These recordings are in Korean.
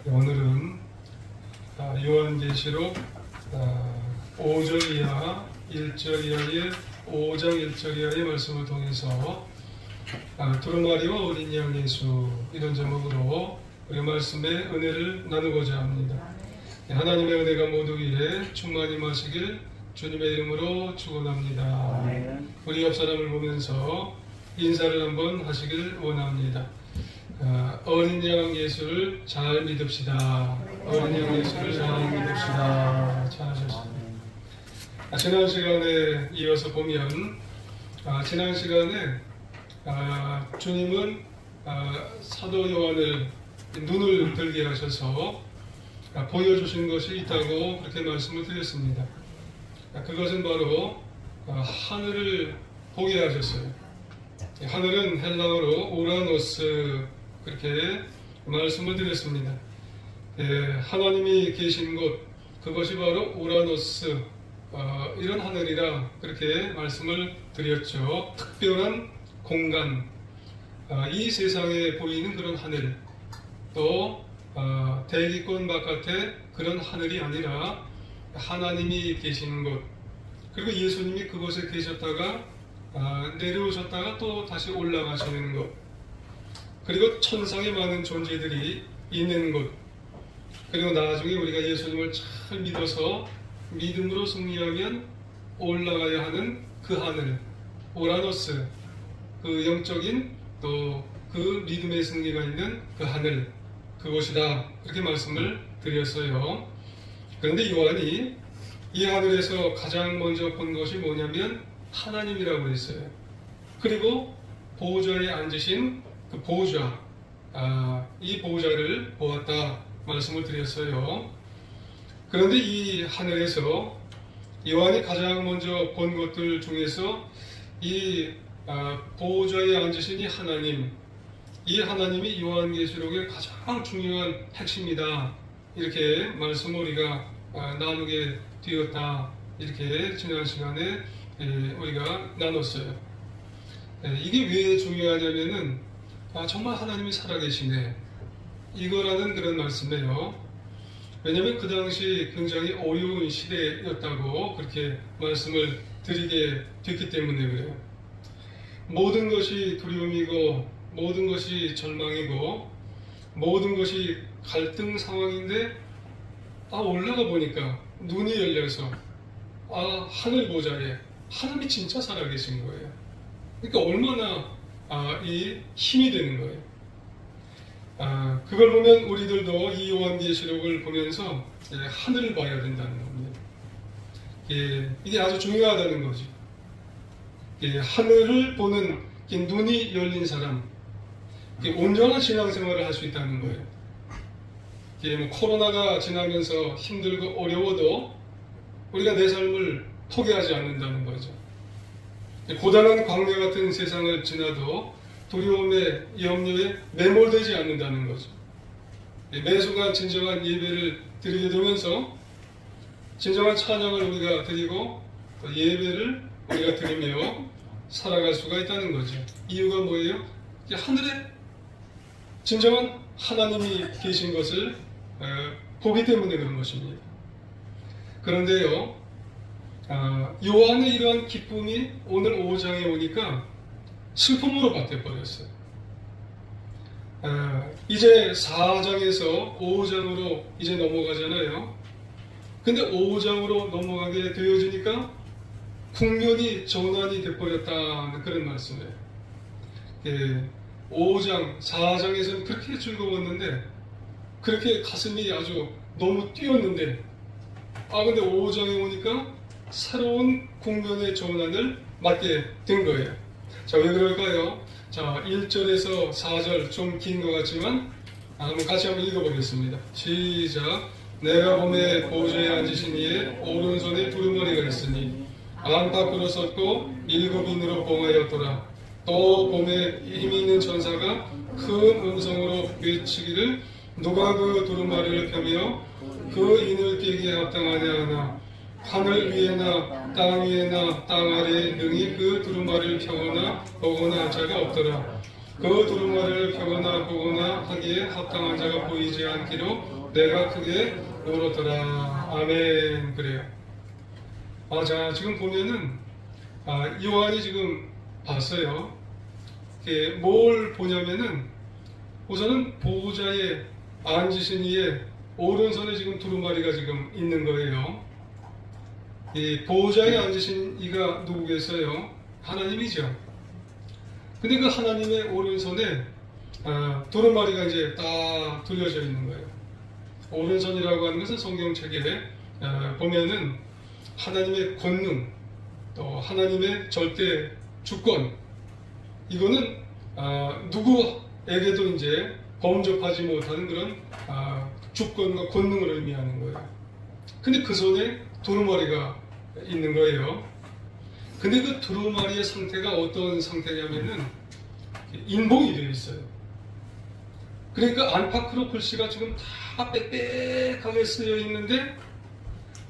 오늘은 요한계시록 5절 이하 1절 이하의 5장 1절 이하의 말씀을 통해서 두루마리와 어린 양 예수 이런 제목으로 우리 말씀의 은혜를 나누고자 합니다. 하나님의 은혜가 모두 위에 충만히 마시길 주님의 이름으로 축원합니다. 우리 옆 사람을 보면서 인사를 한번 하시길 원합니다. 어린 양 예수를 잘 믿읍시다. 어린 양 예수를 잘 믿읍시다. 잘하셨습니다. 지난 시간에 이어서 보면 지난 시간에 주님은 사도 요한을 눈을 들게 하셔서 보여주신 것이 있다고 그렇게 말씀을 드렸습니다. 그것은 바로 하늘을 보게 하셨어요. 하늘은 헬라어로 우라노스 그렇게 말씀을 드렸습니다. 하나님이 계신 곳 그것이 바로 우라노스 이런 하늘이라 그렇게 말씀을 드렸죠. 특별한 공간, 이 세상에 보이는 그런 하늘, 또 대기권 바깥에 그런 하늘이 아니라 하나님이 계신 곳, 그리고 예수님이 그곳에 계셨다가 내려오셨다가 또 다시 올라가시는 곳, 그리고 천상에 많은 존재들이 있는 곳, 그리고 나중에 우리가 예수님을 잘 믿어서 믿음으로 승리하면 올라가야 하는 그 하늘, 우라노스, 그 영적인 또 그 믿음의 승리가 있는 그 하늘, 그곳이다 그렇게 말씀을 드렸어요. 그런데 요한이 이 하늘에서 가장 먼저 본 것이 뭐냐면 하나님이라고 했어요. 그리고 보좌에 앉으신 그 보좌, 이 보좌를 보았다 말씀을 드렸어요. 그런데 이 하늘에서 요한이 가장 먼저 본 것들 중에서 이 보좌에 앉으신 이 하나님, 이 하나님이 요한계시록의 가장 중요한 핵심이다 이렇게 말씀을 우리가 나누게 되었다 이렇게 지난 시간에 우리가 나눴어요. 이게 왜 중요하냐면은 정말 하나님이 살아계시네 이거라는 그런 말씀이에요. 왜냐하면 그 당시 굉장히 어려운 시대였다고 그렇게 말씀을 드리게 됐기 때문에 그래요. 모든 것이 두려움이고 모든 것이 절망이고 모든 것이 갈등 상황인데 올라가 보니까 눈이 열려서 하늘 보좌에 하나님이 진짜 살아계신 거예요. 그러니까 얼마나 이 힘이 되는 거예요. 그걸 보면 우리들도 이 요한계시록을 보면서 하늘을 봐야 된다는 겁니다. 이게 아주 중요하다는 거죠. 하늘을 보는 눈이 열린 사람, 온전한 신앙생활을 할 수 있다는 거예요. 코로나가 지나면서 힘들고 어려워도 우리가 내 삶을 포기하지 않는다는 거죠. 고단한 광야 같은 세상을 지나도 두려움에 염려에 매몰되지 않는다는 거죠. 매 순간 진정한 예배를 드리게 되면서 진정한 찬양을 우리가 드리고 예배를 우리가 드리며 살아갈 수가 있다는 거죠. 이유가 뭐예요? 하늘에 진정한 하나님이 계신 것을 보기 때문에 그런 것입니다. 그런데요, 요한의 이러한 기쁨이 오늘 5장에 오니까 슬픔으로 바뀌어버렸어요. 이제 4장에서 5장으로 이제 넘어가잖아요. 근데 5장으로 넘어가게 되어지니까 국면이 전환이 되어버렸다는 그런 말씀이에요. 5장, 4장에서는 그렇게 즐거웠는데 그렇게 가슴이 아주 너무 뛰었는데 근데 5장에 오니까 새로운 국면의 전환을 맞게 된 거예요. 자, 왜 그럴까요? 자, 1절에서 4절 좀 긴 것 같지만 한번 같이 한번 읽어보겠습니다. 시작. 내가 봄에 보좌에 앉으신 이의 오른손에 두루마리가 있으니 안팎으로 섰고 7인으로 봉하였더라. 또 봄에 힘이 있는 천사가 큰 음성으로 외치기를 누가 그 두루마리를 펴며 그 인을 깨기에 합당하냐 하나 하늘 위에나 땅 위에나 땅 아래에 능히 그 두루마리를 펴거나 보거나 할 자가 없더라. 그 두루마리를 펴거나 보거나 하기에 합당한 자가 보이지 않기로 내가 크게 울었더라. 아멘. 그래요. 자, 지금 보면은 요한이 지금 봤어요. 뭘 보냐면은 우선은 보호자의 앉으신 이의 오른손에 지금 두루마리가 지금 있는 거예요. 이 보호자에 앉으신 이가 누구겠어요? 하나님이죠. 근데 그 하나님의 오른손에 두루마리가 이제 딱 둘려져 있는 거예요. 오른손이라고 하는 것은 성경책에 보면은 하나님의 권능, 또 하나님의 절대 주권, 이거는 누구에게도 이제 범접하지 못하는 그런 주권과 권능을 의미하는 거예요. 근데 그 손에 두루마리가 있는 거예요. 근데 그 두루마리의 상태가 어떤 상태냐면은 인봉이 되어 있어요. 그러니까 안팎으로 글씨가 지금 다 빽빽하게 쓰여 있는데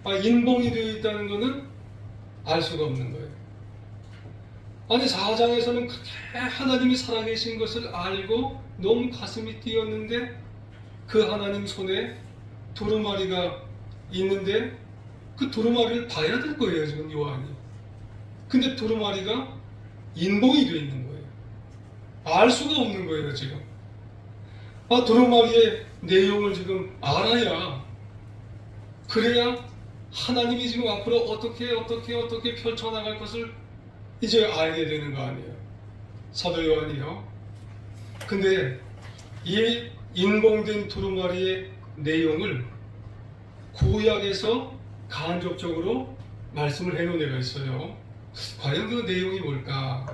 인봉이 되어 있다는 것은 알 수가 없는 거예요. 아니 4장에서는 그렇게 하나님이 살아계신 것을 알고 너무 가슴이 뛰었는데 그 하나님 손에 두루마리가 있는데 그 두루마리를 봐야 될 거예요, 지금 요한이. 근데 두루마리가 인봉이 되어 있는 거예요. 알 수가 없는 거예요, 지금. 두루마리의 내용을 지금 알아야, 그래야 하나님이 지금 앞으로 어떻게 펼쳐나갈 것을 이제 알게 되는 거 아니에요. 사도 요한이요. 근데 이 인봉된 두루마리의 내용을 구약에서 간접적으로 말씀을 해놓은 애가 있어요. 과연 그 내용이 뭘까?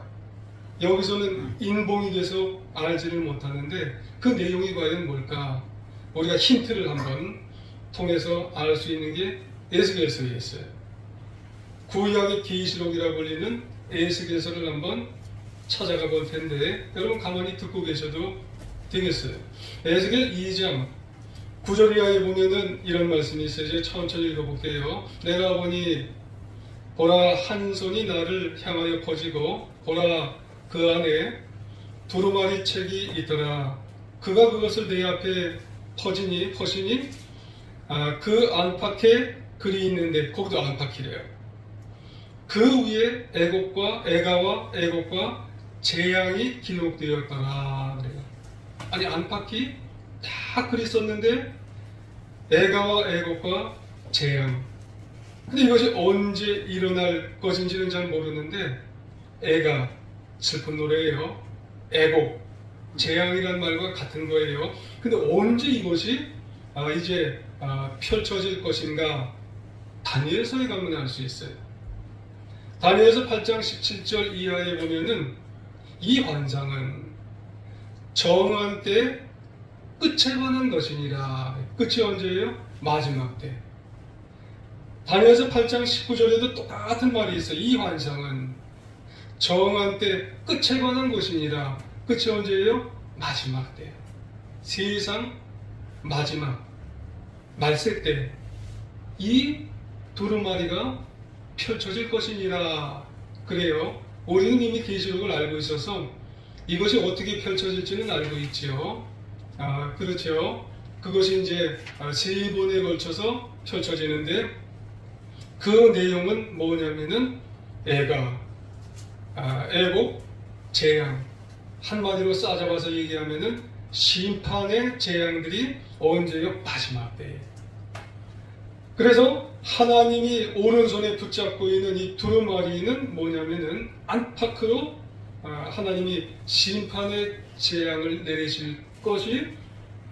여기서는 인봉이 돼서 알지를 못하는데 그 내용이 과연 뭘까? 우리가 힌트를 한번 통해서 알 수 있는 게 에스겔서에 있어요. 구약의 계시록이라 불리는 에스겔서를 한번 찾아가 볼 텐데 여러분 가만히 듣고 계셔도 되겠어요. 에스겔 2장 9절 이하에 보면은 이런 말씀이 있어요. 이제 천천히 읽어볼게요. 내가 보니 보라 한 손이 나를 향하여 퍼지고 보라 그 안에 두루마리 책이 있더라. 그가 그것을 내 앞에 퍼시니 그 안팎에 글이 있는데 거기도 안팎이래요. 그 위에 애가와 애곡과 재앙이 기록되었더라. 그래요. 아니 안팎이 다 글이 썼는데 애가와 애곡과 재앙. 근데 이것이 언제 일어날 것인지는 잘 모르는데 애가 슬픈 노래예요. 애곡, 재앙이란 말과 같은 거예요. 근데 언제 이것이 이제 펼쳐질 것인가? 다니엘서에 가면 알 수 있어요. 다니엘서 8장 17절 이하에 보면은 이 환상은 정한 때 끝에 관한 것이니라. 끝이 언제예요? 마지막 때. 다니엘서 8장 19절에도 똑같은 말이 있어요. 이 환상은 정한 때 끝에 관한 것이니라. 끝이 언제예요? 마지막 때. 세상 마지막 말세 때 이 두루마리가 펼쳐질 것이니라. 그래요. 우리는 이미 계시록을 알고 있어서 이것이 어떻게 펼쳐질지는 알고 있지요. 그렇죠. 그것이 이제 세 번에 걸쳐서 펼쳐지는데 그 내용은 뭐냐면은 애가, 애곡, 재앙. 한마디로 싸잡아서 얘기하면은 심판의 재앙들이 언제요? 마지막 때에. 그래서 하나님이 오른손에 붙잡고 있는 이 두루마리는 뭐냐면은 안팎으로 하나님이 심판의 재앙을 내리실 것이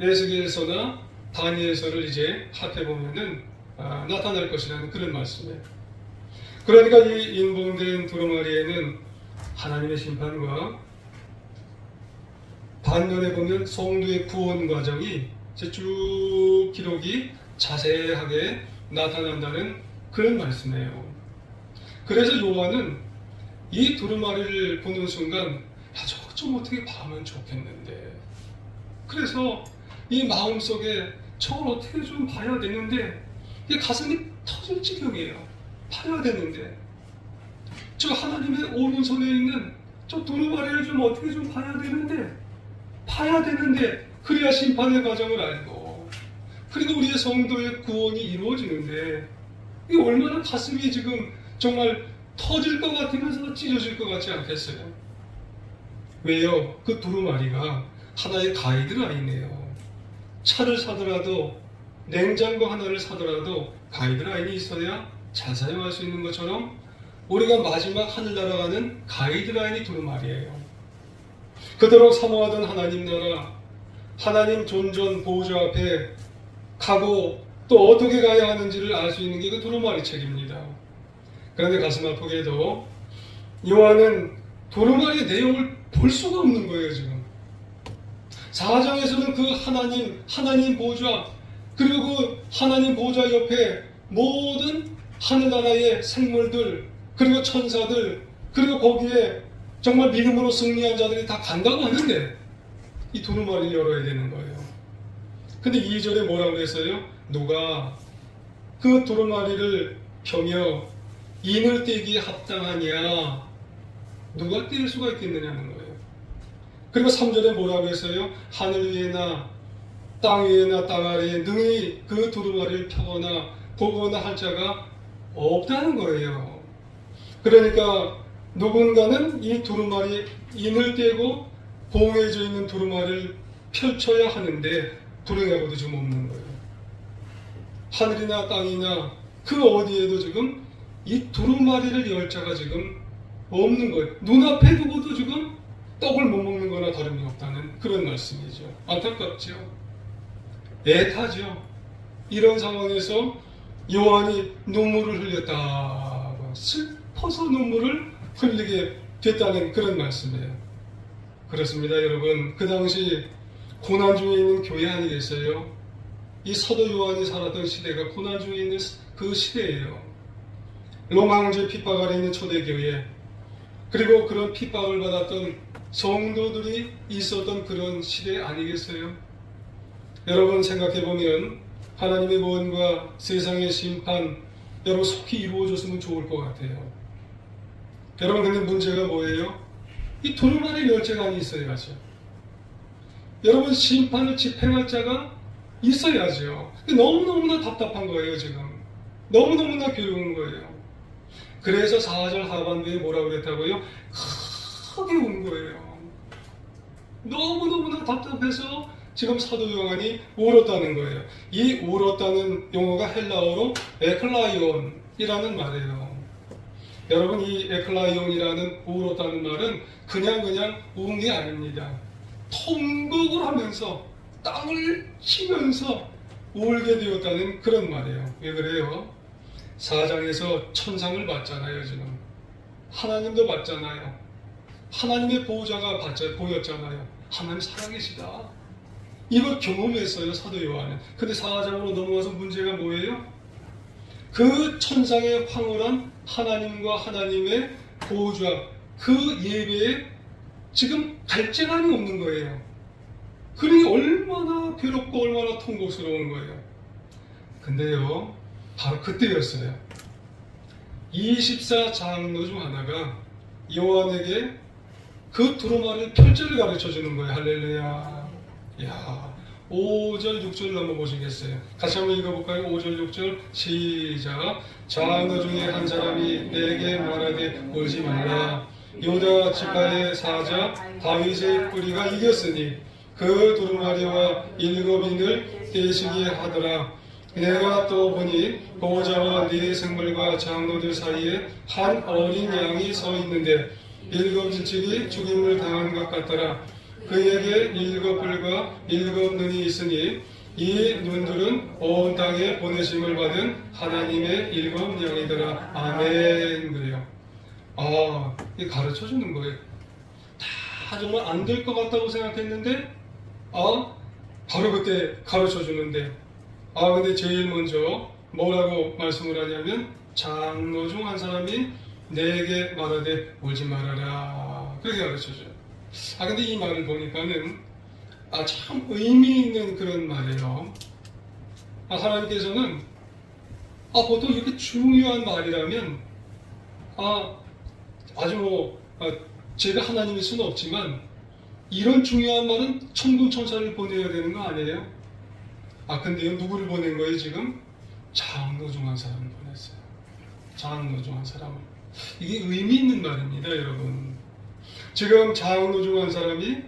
에스겔서나 다니엘서를 이제 합해보면은 나타날 것이라는 그런 말씀이에요. 그러니까 이 인봉된 두루마리에는 하나님의 심판과 반면에 보면 성도의 구원 과정이 쭉 기록이 자세하게 나타난다는 그런 말씀이에요. 그래서 요한은 이 두루마리를 보는 순간 저거 좀 어떻게 봐면 좋겠는데, 그래서 이 마음속에 저걸 어떻게 좀 봐야 되는데 이게 가슴이 터질 지경이에요. 봐야 되는데 저 하나님의 오른손에 있는 저 두루마리를 좀 어떻게 좀 봐야 되는데 봐야 되는데 그래야 심판의 과정을 알고 그리고 우리의 성도의 구원이 이루어지는데 이게 얼마나 가슴이 지금 정말 터질 것 같으면서 찢어질 것 같지 않겠어요? 왜요? 그 두루마리가 하나의 가이드라인이에요. 차를 사더라도 냉장고 하나를 사더라도 가이드라인이 있어야 잘 사용할 수 있는 것처럼 우리가 마지막 하늘 날아가는 가이드라인이 두루마리예요. 그토록 사모하던 하나님 나라, 하나님 존전 보좌 앞에 가고 또 어떻게 가야 하는지를 알 수 있는 게 그 두루마리 책입니다. 그런데 가슴 아프게도 요한은 두루마리의 내용을 볼 수가 없는 거예요. 지금 4장에서는 그 하나님 보좌 그리고 그 하나님 보좌 옆에 모든 하늘나라의 생물들 그리고 천사들 그리고 거기에 정말 믿음으로 승리한 자들이 다 간다고 하는데 이 두루마리를 열어야 되는 거예요. 근데 2절에 뭐라고 그랬어요? 누가 그 두루마리를 펴며 인을 떼기에 합당하냐? 누가 뗄 수가 있겠느냐는 거예요. 그리고 3절에 뭐라고 했어요? 하늘 위에나 땅 위에나 땅 아래에 능히 그 두루마리를 펴거나 보거나 할 자가 없다는 거예요. 그러니까 누군가는 이 두루마리 인을 떼고 봉해져 있는 두루마리를 펼쳐야 하는데 불행하고도 지금 없는 거예요. 하늘이나 땅이나 그 어디에도 지금 이 두루마리를 열 자가 지금 없는 거예요. 눈앞에 두고도 지금 떡을 못 먹는 거나 다름이 없다는 그런 말씀이죠. 안타깝죠. 애타죠. 이런 상황에서 요한이 눈물을 흘렸다고 슬퍼서 눈물을 흘리게 됐다는 그런 말씀이에요. 그렇습니다. 여러분 그 당시 고난 중에 있는 교회 아니겠어요? 이 사도 요한이 살았던 시대가 고난 중에 있는 그 시대예요. 로마 황제 핍박 아래 있는 초대교회 그리고 그런 핍박을 받았던 성도들이 있었던 그런 시대 아니겠어요? 여러분 생각해보면 하나님의 구원과 세상의 심판 여러분 속히 이루어졌으면 좋을 것 같아요. 여러분 근데 문제가 뭐예요? 이 두루마리 열쇠가 있어야죠. 여러분 심판을 집행할 자가 있어야죠. 너무너무나 답답한 거예요 지금. 너무너무나 괴로운 거예요. 그래서 4절 하반부에 뭐라고 그랬다고요? 크게 운 거예요. 너무너무나 답답해서 지금 사도 요한이 울었다는 거예요. 이 울었다는 용어가 헬라어로 에클라이온이라는 말이에요. 여러분 이 에클라이온이라는 울었다는 말은 그냥 운 게 아닙니다. 통곡을 하면서 땅을 치면서 울게 되었다는 그런 말이에요. 왜 그래요? 4장에서 천상을 봤잖아요. 지금 하나님도 봤잖아요. 하나님의 보호자가 보였잖아요. 하나님 살아계시다. 이걸 경험했어요. 사도 요한은. 근데 4장으로 넘어가서 문제가 뭐예요? 그 천상의 황홀한 하나님과 하나님의 보호자 그 예배에 지금 갈증함이 없는 거예요. 그러니 얼마나 괴롭고 얼마나 통곡스러운 거예요. 근데요 바로 그때였어요. 24장로 중 하나가 요한에게 그 두루마리를 펼쳐를 가르쳐 주는 거예요. 할렐루야. 야, 5절 6절 넘어보시겠어요? 같이 한번 읽어볼까요? 5절 6절 시작. 장로 중에 한 사람이 내게 말하되 울지 말라. 유다 지파의 사자 다윗의 뿌리가 이겼으니 그 두루마리와 7인을 떼시게 하더라. 내가 또 보니 보호자와 네 생물과 장로들 사이에 한 어린 양이 서 있는데 7 질책이 죽임을 당한 것 같더라. 그에게 7 뿔과 7 눈이 있으니 이 눈들은 온 땅에 보내심을 받은 하나님의 7 양이더라. 아멘. 그래요. 이게 가르쳐 주는 거예요. 다 정말 안 될 것 같다고 생각했는데 바로 그때 가르쳐 주는데 근데 제일 먼저 뭐라고 말씀을 하냐면 장로 중 한 사람이 내게 말하되 울지 말아라. 그렇게 가르쳐줘요. 근데 이 말을 보니까는 참 의미 있는 그런 말이에요. 하나님께서는 보통 이렇게 중요한 말이라면 아주 제가 하나님일 수는 없지만 이런 중요한 말은 천군 천사를 보내야 되는 거 아니에요? 근데요, 누구를 보낸 거예요, 지금? 장노종한 사람을 보냈어요. 장노종한 사람을. 이게 의미 있는 말입니다, 여러분. 지금 장노종한 사람이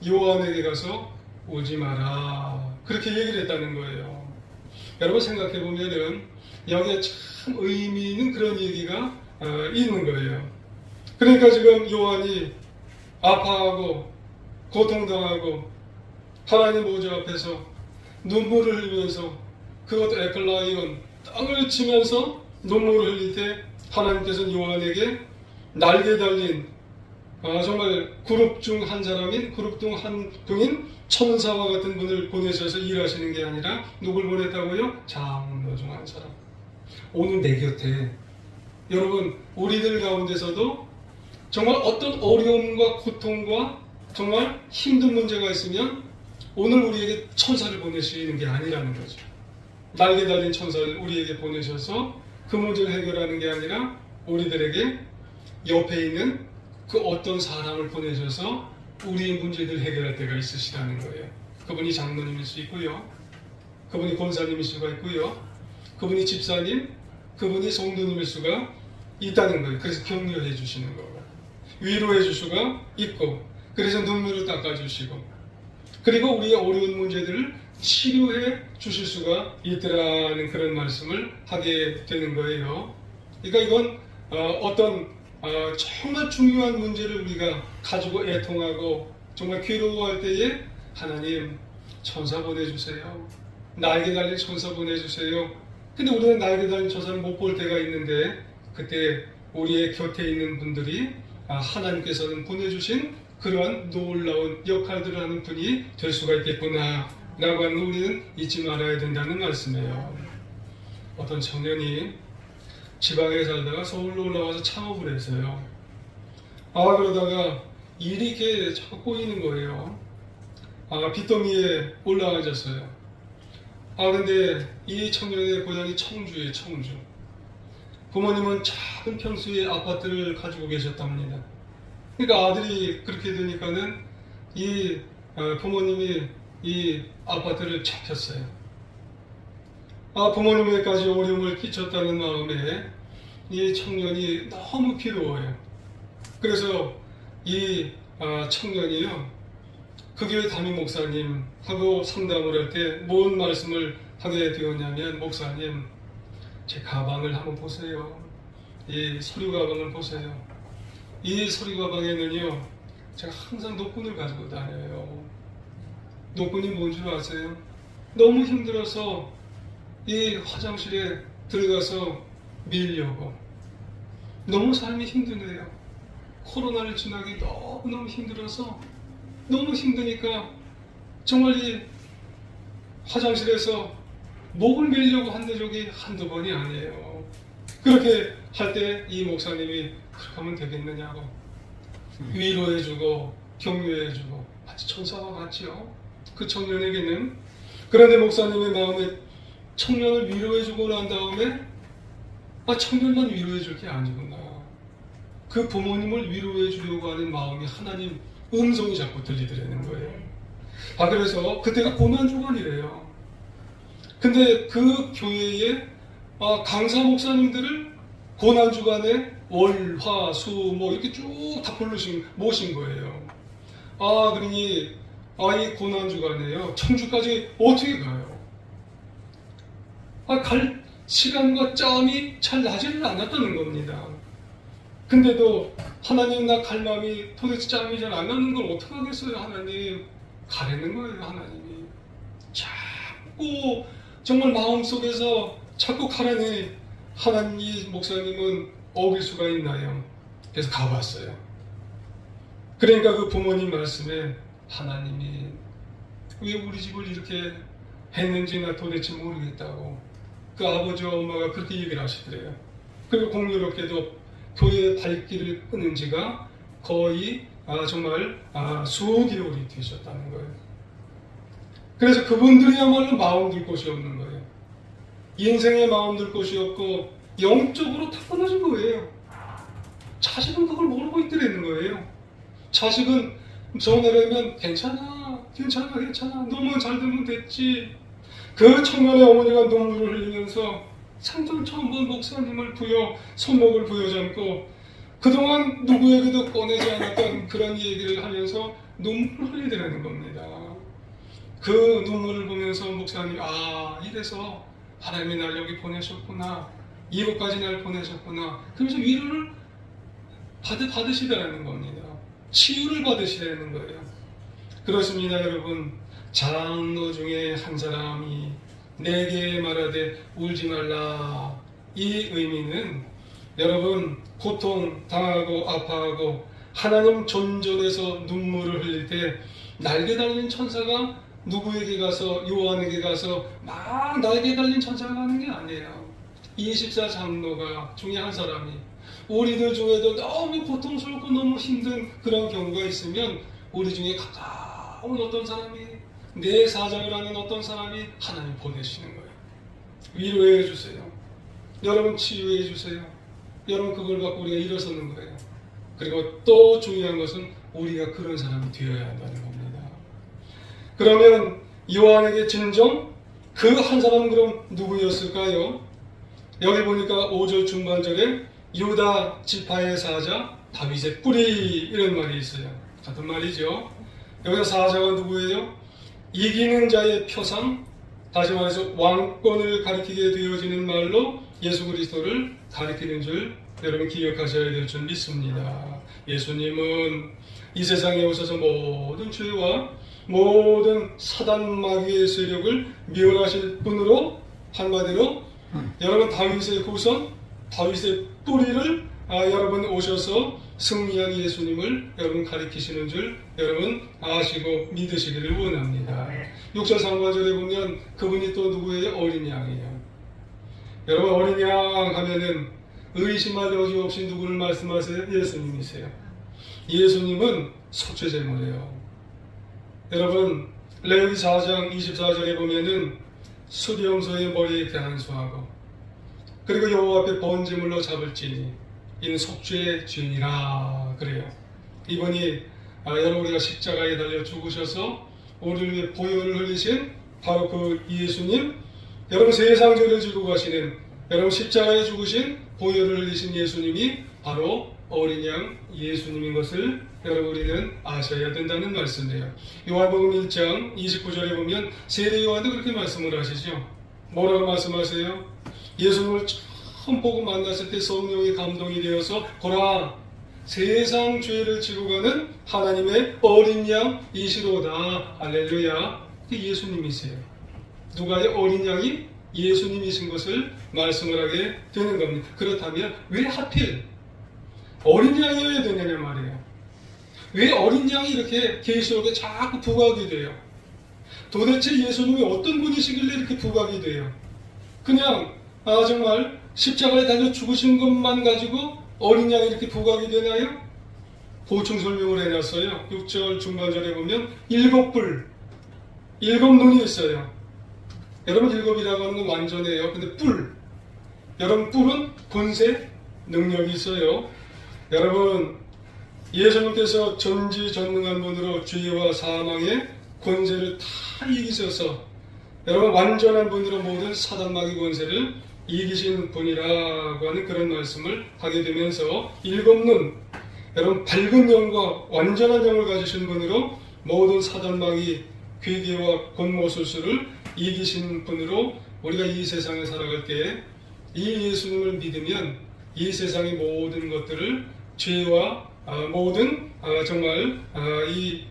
요한에게 가서 오지 마라, 그렇게 얘기를 했다는 거예요. 여러분 생각해 보면은 여기에 참 의미 있는 그런 얘기가 있는 거예요. 그러니까 지금 요한이 아파하고 고통당하고 하나님 보좌 앞에서 눈물을 흘리면서, 그것도 에클라이온 땅을 치면서 눈물을 흘릴 때 하나님께서는 요한에게 날개 달린 정말 그룹 중 한 사람인, 그룹 중 한 분인 천사와 같은 분을 보내셔서 일하시는 게 아니라 누굴 보냈다고요? 장노종한 사람. 오늘 내 곁에, 여러분 우리들 가운데서도 정말 어떤 어려움과 고통과 정말 힘든 문제가 있으면 오늘 우리에게 천사를 보내시는 게 아니라는 거죠. 날개 달린 천사를 우리에게 보내셔서 그 문제를 해결하는 게 아니라 우리들에게 옆에 있는 그 어떤 사람을 보내셔서 우리의 문제들 해결할 때가 있으시다는 거예요. 그분이 장로님일 수 있고요, 그분이 권사님일 수가 있고요, 그분이 집사님, 그분이 성도님일 수가 있다는 거예요. 그래서 격려해 주시는 거고, 위로해 줄 수가 있고, 그래서 눈물을 닦아주시고, 그리고 우리의 어려운 문제들을 치료해 주실 수가 있더라는 그런 말씀을 하게 되는 거예요. 그러니까 이건 어떤 정말 중요한 문제를 우리가 가지고 애통하고 정말 괴로워할 때에 하나님 천사 보내주세요, 날개 달린 천사 보내주세요. 근데 우리는 날개 달린 천사를 못 볼 때가 있는데, 그때 우리의 곁에 있는 분들이 하나님께서는 보내주신 그러한 놀라운 역할들을 하는 분이 될 수가 있겠구나 라고 하는 우리는 잊지 말아야 된다는 말씀이에요. 어떤 청년이 지방에 살다가 서울로 올라와서 창업을 했어요. 그러다가 일이 이렇게 자꾸 꼬이는 거예요. 빚더미에 올라앉았어요. 근데 이 청년의 고향이 청주예요, 청주. 부모님은 작은 평수의 아파트를 가지고 계셨답니다. 그러니까 아들이 그렇게 되니까는 이 부모님이 이 아파트를 잡혔어요. 부모님에게까지 어려움을 끼쳤다는 마음에 이 청년이 너무 괴로워요. 그래서 이 청년이요, 그 교회 담임 목사님하고 상담을 할 때 뭔 말씀을 하게 되었냐면, 목사님, 제 가방을 한번 보세요. 이 서류 가방을 보세요. 이 서류 가방에는요, 제가 항상 노끈을 가지고 다녀요. 노끈이 뭔 줄 아세요? 너무 힘들어서 이 화장실에 들어가서 밀려고. 너무 삶이 힘드네요. 코로나를 지나기 너무너무 힘들어서, 너무 힘드니까 정말 이 화장실에서 목을 밀려고 한 적이 한두 번이 아니에요. 그렇게 할 때 이 목사님이 그렇게 하면 되겠느냐고 위로해주고 격려해주고 마치 천사와 같지요, 그 청년에게는. 그런데 목사님의 마음에 청년을 위로해주고 난 다음에 청년만 위로해줄 게 아니구나, 그 부모님을 위로해주려고 하는 마음이 하나님 음성이 자꾸 들리더라는 거예요. 그래서 그때가 고난주간이래요. 근데 그 교회에 강사 목사님들을 고난주간에 월, 화, 수 이렇게 쭉 다 모신 거예요. 그러니 이 고난주간에요, 청주까지 어떻게 가요? 갈 시간과 짬이 잘 나지를 않았다는 겁니다. 근데도 하나님, 나 갈 마음이 도대체 짬이 잘 안 나는 걸 어떡하겠어요. 하나님, 가라는 거예요. 하나님이 자꾸 정말 마음속에서 자꾸 가라니, 하나님, 이 목사님은 어길 수가 있나요? 그래서 가봤어요. 그러니까 그 부모님 말씀에 하나님이 왜 우리 집을 이렇게 했는지 나 도대체 모르겠다고 그 아버지와 엄마가 그렇게 얘기를 하시더래요. 그리고 공교롭게도 교회의 발길을 끄는 지가 거의 정말 수개월이 되셨다는 거예요. 그래서 그분들이야말로 마음 둘 곳이 없는 거예요. 인생에 마음 둘 곳이 없고 영적으로 다 끊어진 거예요. 자식은 그걸 모르고 있더라는 거예요. 자식은 전화를 괜찮아, 괜찮아, 괜찮아, 너무 잘 되면 됐지. 그 청년의 어머니가 눈물을 흘리면서 생전 처음 본 목사님을 손목을 부여잡고 그동안 누구에게도 꺼내지 않았던 그런 얘기를 하면서 눈물을 흘리더라는 겁니다. 그 눈물을 보면서 목사님이 이래서 하나님이 날 여기 보내셨구나, 이곳까지 날 보내셨구나, 그러면서 위로를 받으시더라는 겁니다. 치유를 받으시라는 거예요. 그렇습니다, 여러분. 장로 중에 한 사람이 내게 말하되 울지 말라. 이 의미는 여러분, 고통 당하고 아파하고 하나님 존전에서 눈물을 흘릴 때 날개 달린 천사가 누구에게 가서, 요한에게 가서 막 날개 달린 천사가 가는 게 아니에요. 24 장로가 중에 한 사람이, 우리들 중에도 너무 고통스럽고 너무 힘든 그런 경우가 있으면 우리 중에 가까운 어떤 사람이, 내 사정을 하는 어떤 사람이 하나님 보내시는 거예요. 위로해 주세요. 여러분 치유해 주세요. 여러분 그걸 갖고 우리가 일어서는 거예요. 그리고 또 중요한 것은 우리가 그런 사람이 되어야 한다는 겁니다. 그러면 요한에게 진정 그 한 사람은 그럼 누구였을까요? 여기 보니까 5절 중반절에 유다 지파의 사자 다윗의 뿌리, 이런 말이 있어요. 같은 말이죠. 여기서 사자가 누구예요? 이기는 자의 표상, 다시 말해서 왕권을 가리키게 되어지는 말로 예수 그리스도를 가리키는 줄 여러분 기억하셔야 될 줄 믿습니다. 예수님은 이 세상에 오셔서 모든 죄와 모든 사단 마귀의 세력을 멸하실 분으로, 한마디로 여러분 다윗의 후손, 다윗의 뿌리를 여러분 오셔서 승리한 예수님을 여러분 가리키시는 줄 여러분 아시고 믿으시기를 원합니다. 6절 3절에 보면 그분이 또 누구예요? 어린 양이에요. 여러분 어린 양 하면은 의심할 여지 없이 누구를 말씀하세요? 예수님이세요. 예수님은 속죄제물이에요. 여러분 레위기 4장 24절에 보면은 수령소의 머리에 대한수하고 그리고 여호와 앞에 번제물로 잡을지니 이는 속죄의 죄니라 그래요. 이분이 여러분 우리가 십자가에 달려 죽으셔서 우리를 위해 보혈을 흘리신 바로 그 예수님, 여러분 세상 죄를 지고 가시는, 여러분 십자가에 죽으신 보혈을 흘리신 예수님이 바로 어린 양 예수님인 것을 여러분 우리는 아셔야 된다는 말씀이에요. 요한복음 1장 29절에 보면 세례 요한도 그렇게 말씀을 하시죠. 뭐라고 말씀하세요? 예수님을 처음 보고 만났을 때 성령이 감동이 되어서 보라, 세상 죄를 지고 가는 하나님의 어린 양이시로다. 할렐루야. 예수님이세요. 누가요? 어린 양이 예수님이신 것을 말씀을 하게 되는 겁니다. 그렇다면 왜 하필 어린 양이어야 되느냐 말이에요. 왜 어린 양이 이렇게 계시록에 자꾸 부각이 돼요? 도대체 예수님이 어떤 분이시길래 이렇게 부각이 돼요? 그냥 정말 십자가에 달려 죽으신 것만 가지고 어린 양이 이렇게 부각이 되나요? 보충 설명을 해놨어요. 6절 중반절에 보면 7뿔, 7눈이 있어요. 여러분 7이라고 하는 건 완전해요. 근데 뿔, 여러분 뿔은 권세, 능력이 있어요. 여러분 예수님께서 전지전능한 분으로 죄와 사망의 권세를 다 이기셔서 여러분 완전한 분으로 모든 사단마귀 권세를 이기신 분이라고 하는 그런 말씀을 하게 되면서 7눈, 여러분 밝은 영과 완전한 영을 가지신 분으로 모든 사단마귀 괴계와 권모술수를 이기신 분으로 우리가 이 세상에 살아갈 때 이 예수님을 믿으면 이 세상의 모든 것들을 죄와 모든 정말 이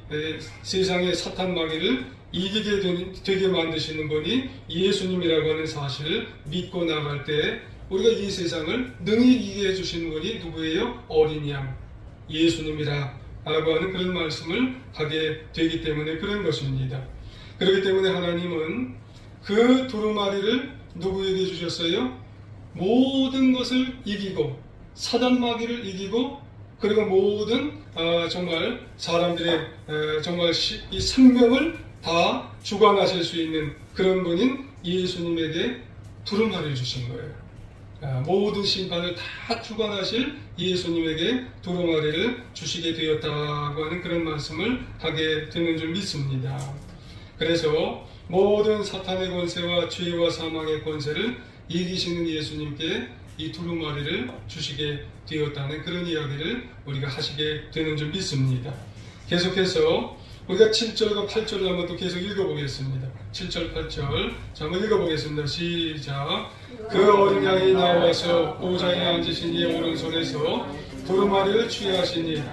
세상의 사탄 마귀를 이기게 되게 만드시는 분이 예수님이라고 하는 사실을 믿고 나갈 때 우리가 이 세상을 능히 이기게 해주시는 분이 누구예요? 어린 양 예수님이라 라고 하는 그런 말씀을 하게 되기 때문에 그런 것입니다. 그렇기 때문에 하나님은 그 두루마리를 누구에게 주셨어요? 모든 것을 이기고 사단 마귀를 이기고 그리고 모든 정말 사람들의 정말 이 생명을 다 주관하실 수 있는 그런 분인 예수님에게 두루마리를 주신 거예요. 모든 심판을 다 주관하실 예수님에게 두루마리를 주시게 되었다고 하는 그런 말씀을 하게 되는 줄 믿습니다. 그래서 모든 사탄의 권세와 죄와 사망의 권세를 이기시는 예수님께 이 두루마리를 주시게 되었다는 그런 이야기를 우리가 하시게 되는 줄 믿습니다. 계속해서 우리가 7절과 8절을 한번 또 계속 읽어보겠습니다. 7절, 8절. 자, 한번 읽어보겠습니다. 시작. 그 어린 양이 나와서 보좌에 앉으신 이의 오른손에서 두루마리를 취하시니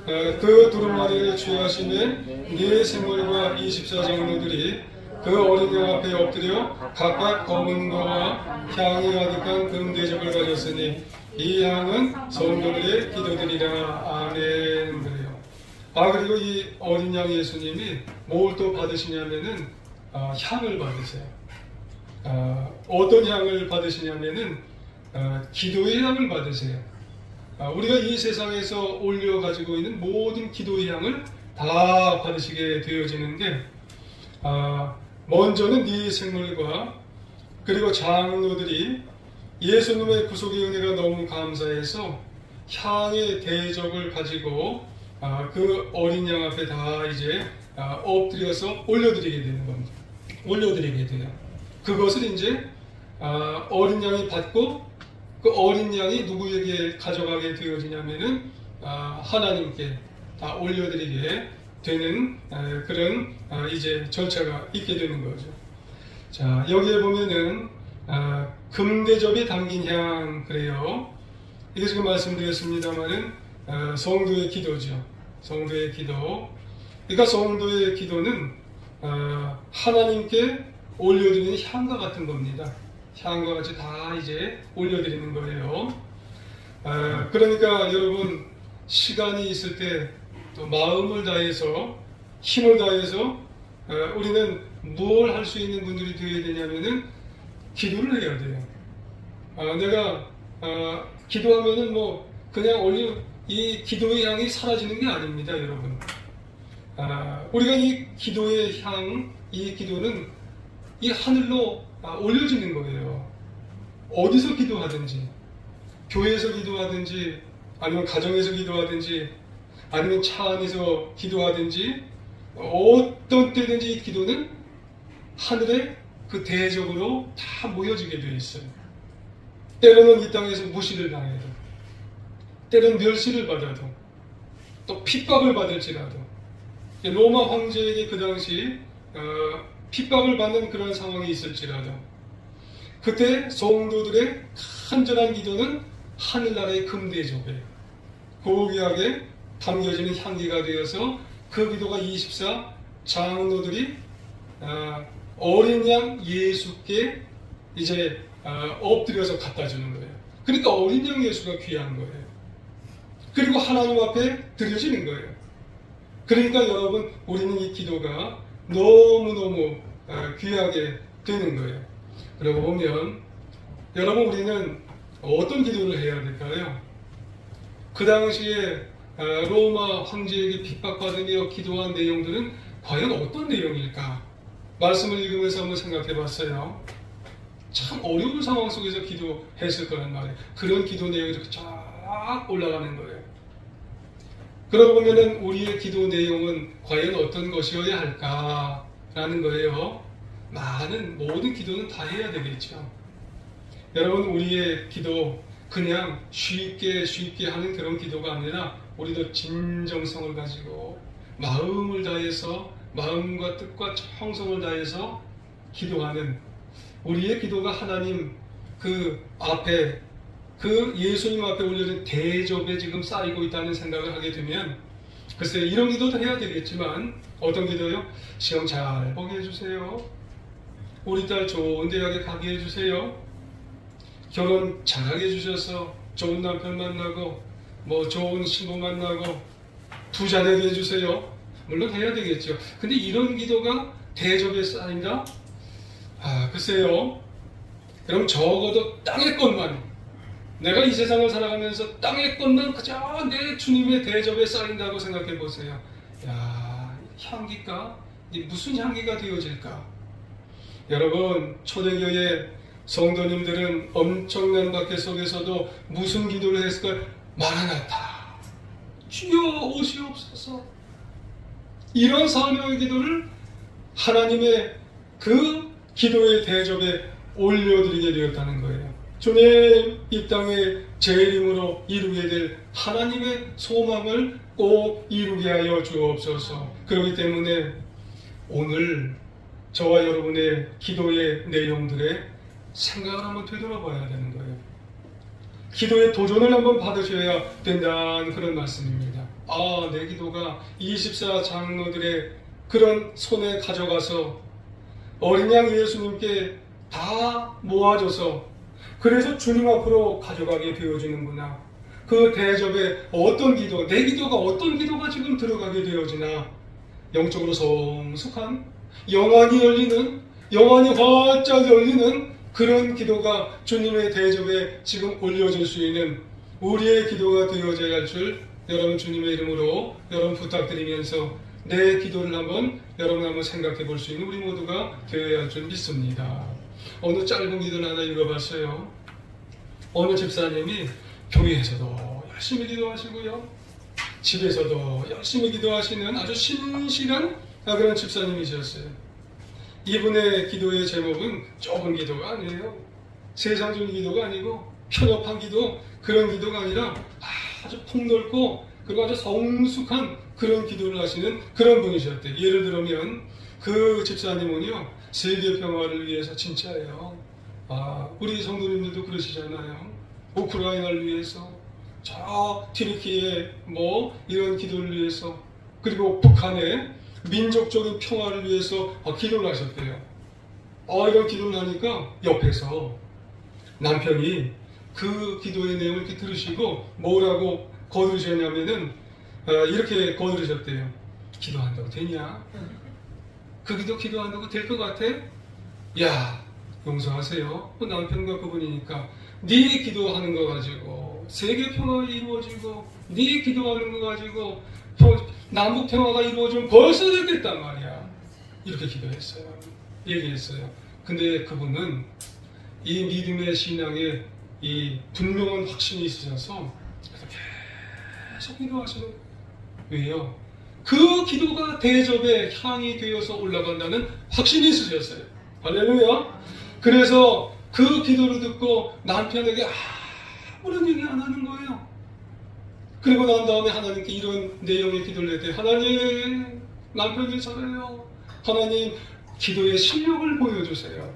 그 두루마리를 취하시면 네 생물과 24장로들이 그 어린 양 앞에 엎드려 각각 검은 거와 향이 가득한 금대접을 가졌으니 이 향은 성도들의 기도들이라. 아멘. 그래요. 그리고 이 어린 양 예수님이 뭘 또 받으시냐면은 향을 받으세요. 어떤 향을 받으시냐면은 기도의 향을 받으세요. 우리가 이 세상에서 올려 가지고 있는 모든 기도의 향을 다 받으시게 되어지는데, 먼저는 네 생물과 그리고 장로들이 예수님의 구속의 은혜가 너무 감사해서 향의 대접을 가지고 그 어린 양 앞에 다 이제 엎드려서 올려드리게 되는 겁니다. 올려드리게 돼요. 그것을 이제 어린 양이 받고 그 어린 양이 누구에게 가져가게 되어지냐면은 하나님께 다 올려드리게 되는 그런 이제 절차가 있게 되는 거죠. 자, 여기에 보면은 금대접에 담긴 향, 그래요. 이게 지금 말씀드렸습니다만은 성도의 기도죠. 성도의 기도. 그러니까 성도의 기도는 하나님께 올려드리는 향과 같은 겁니다. 향과 같이 다 이제 올려드리는 거예요. 그러니까 여러분, 시간이 있을 때 또 마음을 다해서 힘을 다해서 우리는 뭘 할 수 있는 분들이 되어야 되냐면은 기도를 해야 돼요. 내가 기도하면은 뭐 그냥 이 기도의 향이 사라지는 게 아닙니다, 여러분. 우리가 이 기도의 향, 이 기도는 이 하늘로 올려지는 거예요. 어디서 기도하든지, 교회에서 기도하든지, 아니면 가정에서 기도하든지, 아니면 차 안에서 기도하든지, 어떤 때든지 이 기도는 하늘의 그 대적으로 다 모여지게 되어 있어요. 때로는 이 땅에서 무시를 당해도, 때로는 멸시를 받아도, 또 핍박을 받을지라도, 로마 황제에게 그 당시 핍박을 받는 그런 상황이 있을지라도, 그때 성도들의 간절한 기도는 하늘나라의 금대접에 고귀하게 담겨지는 향기가 되어서 그 기도가 24 장로들이 어린 양 예수께 이제 엎드려서 갖다 주는 거예요. 그러니까 어린 양 예수가 귀한 거예요. 그리고 하나님 앞에 드려지는 거예요. 그러니까 여러분, 우리는 이 기도가 너무너무 귀하게 되는 거예요. 그러고 보면 여러분, 우리는 어떤 기도를 해야 될까요? 그 당시에 로마 황제에게 핍박받으며 기도한 내용들은 과연 어떤 내용일까? 말씀을 읽으면서 한번 생각해 봤어요. 참 어려운 상황 속에서 기도했을 거란 말이에요. 그런 기도 내용이 이렇게 쫙 올라가는 거예요. 그러고 보면은 우리의 기도 내용은 과연 어떤 것이어야 할까라는 거예요. 모든 기도는 다 해야 되겠죠. 여러분, 우리의 기도 그냥 쉽게 하는 그런 기도가 아니라 우리도 진정성을 가지고 마음을 다해서, 마음과 뜻과 정성을 다해서 기도하는 우리의 기도가 하나님 그 앞에, 그 예수님 앞에 올려진 대접에 지금 쌓이고 있다는 생각을 하게 되면, 글쎄 이런 기도도 해야 되겠지만, 어떤 기도요? 시험 잘 보게 해주세요. 우리 딸 좋은 대학에 가게 해주세요. 결혼 잘하게 해주셔서 좋은 남편 만나고 뭐 좋은 신부 만나고 부자 되게 해주세요. 물론 해야 되겠죠. 근데 이런 기도가 대접에 쌓인다? 글쎄요. 그럼 적어도 땅의 것만, 내가 이 세상을 살아가면서 땅의 것만 그저 내 주님의 대접에 쌓인다고 생각해 보세요. 향기가 무슨 향기가 되어질까? 여러분, 초대교회 성도님들은 엄청난 박해 속에서도 무슨 기도를 했을까? 마라나타, 주여 오시옵소서. 이런 사명의 기도를 하나님의 그 기도의 대접에 올려드리게 되었다는 거예요. 주님, 이 땅에 제 이름으로 이루게 될 하나님의 소망을 꼭 이루게 하여 주옵소서. 그렇기 때문에 오늘 저와 여러분의 기도의 내용들에 생각을 한번 되돌아봐야 되는 거예요. 기도의 도전을 한번 받으셔야 된다는 그런 말씀입니다. 아, 내 기도가 24 장로들의 그런 손에 가져가서 어린 양 예수님께 다 모아줘서 그래서 주님 앞으로 가져가게 되어지는구나. 그 대접에 어떤 기도, 내 기도가 어떤 기도가 지금 들어가게 되어지나. 영적으로 성숙한, 영안이 열리는, 영안이 활짝 열리는 그런 기도가 주님의 대접에 지금 올려질 수 있는 우리의 기도가 되어져야 할 줄 여러분 주님의 이름으로 여러분 부탁드리면서 내 기도를 여러분 한번 생각해 볼 수 있는 우리 모두가 되어야 할 줄 믿습니다. 어느 짧은 기도를 하나 읽어봤어요. 어느 집사님이 교회에서도 열심히 기도하시고요, 집에서도 열심히 기도하시는 아주 신실한 그런 집사님이셨어요. 이분의 기도의 제목은 좁은 기도가 아니에요. 세상적인 기도가 아니고 편협한 기도, 그런 기도가 아니라 아주 폭넓고 그리고 아주 성숙한 그런 기도를 하시는 그런 분이셨대요. 예를 들면 그 집사님은요, 세계 평화를 위해서 진짜예요. 우리 성도님들도 그러시잖아요. 우크라이나를 위해서, 저 튀르키예 이런 기도를 위해서, 그리고 북한의 민족적인 평화를 위해서 기도를 하셨대요. 이런 기도를 하니까 옆에서 남편이 그 기도의 내용을 이렇게 들으시고 뭐라고 거두셨냐면은 이렇게 거두셨대요. 기도한다고 되냐? 그 기도한다고 될 것 같아? 야, 용서하세요. 남편과 그분이니까 네 기도하는 거 가지고 세계 평화가 이루어지고 네 기도하는 거 가지고 남북 평화가 이루어지면 벌써 됐단 말이야. 이렇게 기도했어요. 얘기했어요. 근데 그분은 이 믿음의 신앙에 이 분명한 확신이 있으셔서 계속 기도하시는 거예요. 왜요? 그 기도가 대접의 향이 되어서 올라간다는 확신이 있으셨어요. 할렐루야. 그래서 그 기도를 듣고 남편에게 아무런 얘기 안 하는 거예요. 그리고 난 다음에 하나님께 이런 내용의 기도를 했대요. 하나님, 남편이 저래요. 하나님, 기도의 실력을 보여주세요.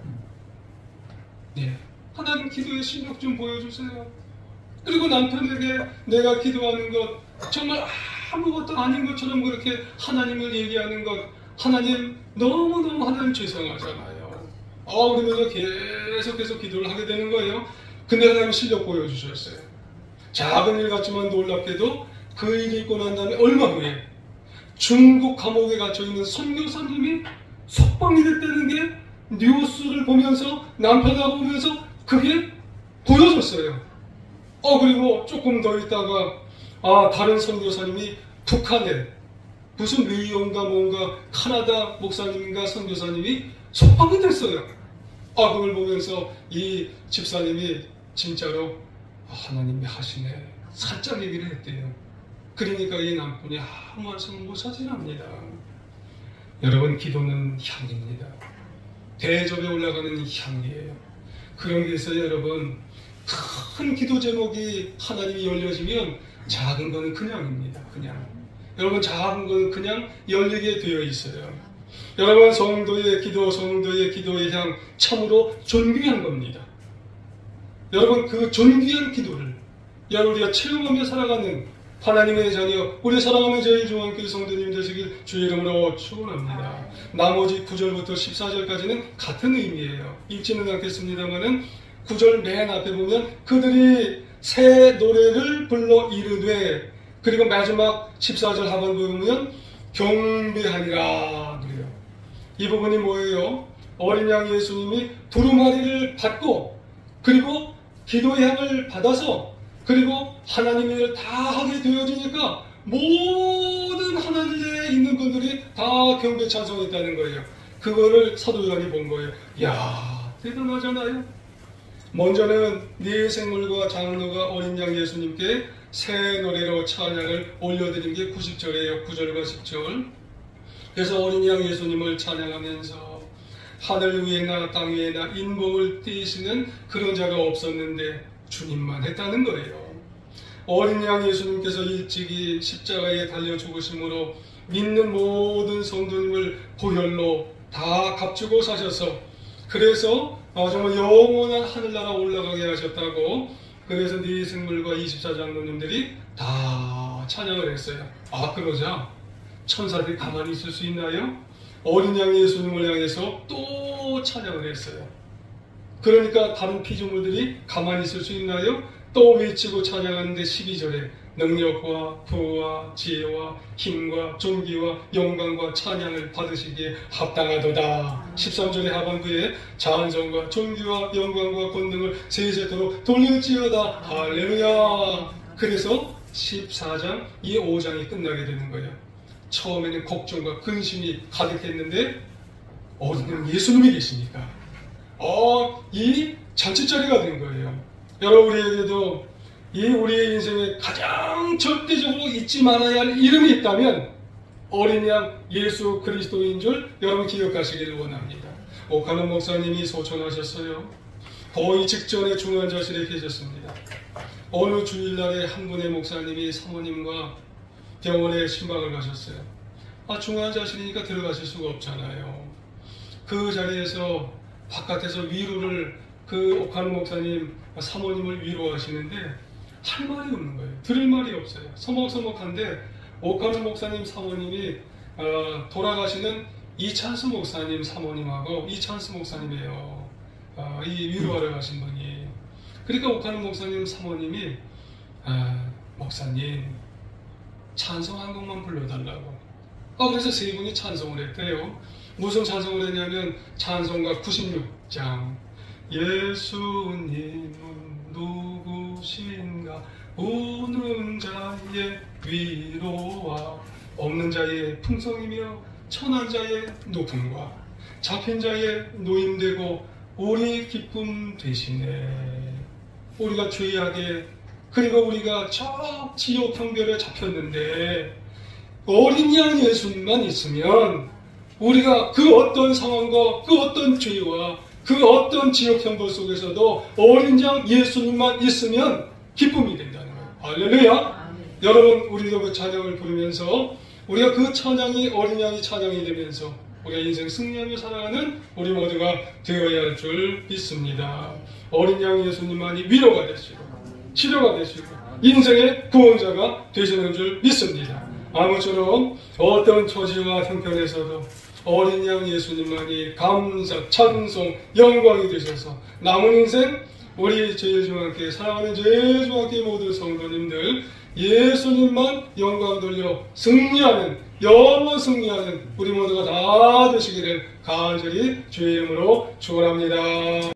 네. 하나님, 기도의 실력 좀 보여주세요. 그리고 남편에게 내가 기도하는 것 정말 아무것도 아닌 것처럼 그렇게 하나님을 얘기하는 것, 하나님, 너무너무 하나님 죄송하잖아요. 그러면서 계속해서 기도를 하게 되는 거예요. 근데 하나님 실력 보여주셨어요. 작은 일 같지만 놀랍게도 그 일이 있고 난 다음에 얼마 후에 중국 감옥에 갇혀있는 선교사님이 석방이 됐다는 게 뉴스를 보면서 남편하고 보면서 그게 보여졌어요. 그리고 조금 더 있다가 다른 선교사님이 북한에 무슨 외연가 뭔가 카나다 목사님인가 선교사님이 석방이 됐어요. 그걸 보면서 이 집사님이 진짜로 하나님이 하시네, 살짝 얘기를 했대요. 그러니까 이 남편이 아무 말씀을 못 하시랍니다. 여러분, 기도는 향입니다. 대접에 올라가는 향이에요. 그런 게 있어요. 여러분, 큰 기도 제목이 하나님이 열려지면 작은 거는 그냥입니다. 그냥. 여러분, 작은 거는 그냥 열리게 되어 있어요. 여러분, 성도의 기도의 향 참으로 존귀한 겁니다. 여러분, 그 존귀한 기도를 우리가 체험하며 살아가는 하나님의 자녀, 우리 사랑하는 제일 중앙교회 성도님 되시길 주의 이름으로 축원합니다. 나머지 9절부터 14절까지는 같은 의미예요. 읽지는 않겠습니다만은 9절 맨 앞에 보면 그들이 새 노래를 불러 이르되, 그리고 마지막 14절 하반부에 보면 경배하니라 그래요. 이 부분이 뭐예요? 어린 양 예수님이 두루마리를 받고 그리고 기도의 향을 받아서 그리고 하나님의 일을 다 하게 되어지니까 모든 하늘에 있는 분들이 다 경배 찬송했다는 거예요. 그거를 사도 요한이 본 거예요. 이야, 대단하잖아요. 먼저는 네 생물과 장로가 어린 양 예수님께 새 노래로 찬양을 올려드린 게 90절이에요. 9절과 10절. 그래서 어린 양 예수님을 찬양하면서 하늘 위에나 땅 위에나 인복을 띠시는 그런 자가 없었는데 주님만 했다는 거예요. 어린 양 예수님께서 일찍이 십자가에 달려 죽으심으로 믿는 모든 성도님을 보혈로 다 값주고 사셔서 그래서 정말 영원한 하늘나라 올라가게 하셨다고. 그래서 네 생물과 24장로님들이 다 찬양을 했어요. 그러자 천사들이 가만히 있을 수 있나요? 어린 양 예수님을 향해서 또 찬양을 했어요. 그러니까 다른 피조물들이 가만히 있을 수 있나요? 또 외치고 찬양하는데 12절에 능력과 부와 지혜와 힘과 존귀와 영광과 찬양을 받으시기에 합당하도다. 13절의 하반부에 찬송과 존귀와 영광과 권능을 세세토록 돌릴지어다. 할렐루야. 그래서 14장 이 5장이 끝나게 되는 거예요. 처음에는 걱정과 근심이 가득했는데 어린 양 예수님이 계시니까 이 잔치자리가 된 거예요. 여러분, 우리에게도 이 우리의 인생에 가장 절대적으로 잊지 말아야 할 이름이 있다면 어린 양 예수 그리스도인 줄 여러분 기억하시기를 원합니다. 오카노 목사님이 소천하셨어요. 거의 직전에 중환자실에 계셨습니다. 어느 주일날에 한 분의 목사님이 사모님과 병원에 신방을 가셨어요. 중환자실이니까 들어가실 수가 없잖아요. 그 자리에서 바깥에서 위로를 그 오카노 목사님 사모님을 위로하시는데 할 말이 없는 거예요. 들을 말이 없어요. 서먹서먹한데 오카노 목사님 사모님이 돌아가시는 이찬수 목사님 사모님하고 이찬수 목사님이에요. 이 위로하러 가신 분이. 그러니까 오카노 목사님 사모님이 목사님 찬송 한 곡만 불러달라고. 그래서 세 분이 찬송을 했대요. 무슨 찬송을 했냐면 찬송가 96장 예수님은 누구신가 우는 자의 위로와 없는 자의 풍성이며 천한 자의 높음과 잡힌 자의 노임되고 우리 기쁨 되시네. 우리가 죄악에 그리고 우리가 저 지옥 형벌에 잡혔는데 어린 양 예수님만 있으면 우리가 그 어떤 상황과 그 어떤 죄와 그 어떤 지옥 형벌 속에서도 어린 양 예수님만 있으면 기쁨이 된다는 거예요. 할렐루야. 여러분, 우리도 그 찬양을 부르면서 우리가 그 찬양이 어린 양이 찬양이 되면서 우리가 인생 승리하며 살아가는 우리 모두가 되어야 할 줄 믿습니다. 어린 양 예수님만이 위로가 되시고 치료가 되시고 인생의 구원자가 되시는 줄 믿습니다. 아무쪼록 어떤 처지와 형편에서도 어린 양 예수님만이 감사, 찬송, 영광이 되셔서 남은 인생 우리 제일중앙교회 사랑하는 제일중앙교회 모든 성도님들 예수님만 영광 돌려 승리하는 영원 승리하는 우리 모두가 다 되시기를 간절히 주의 이름으로 축원합니다.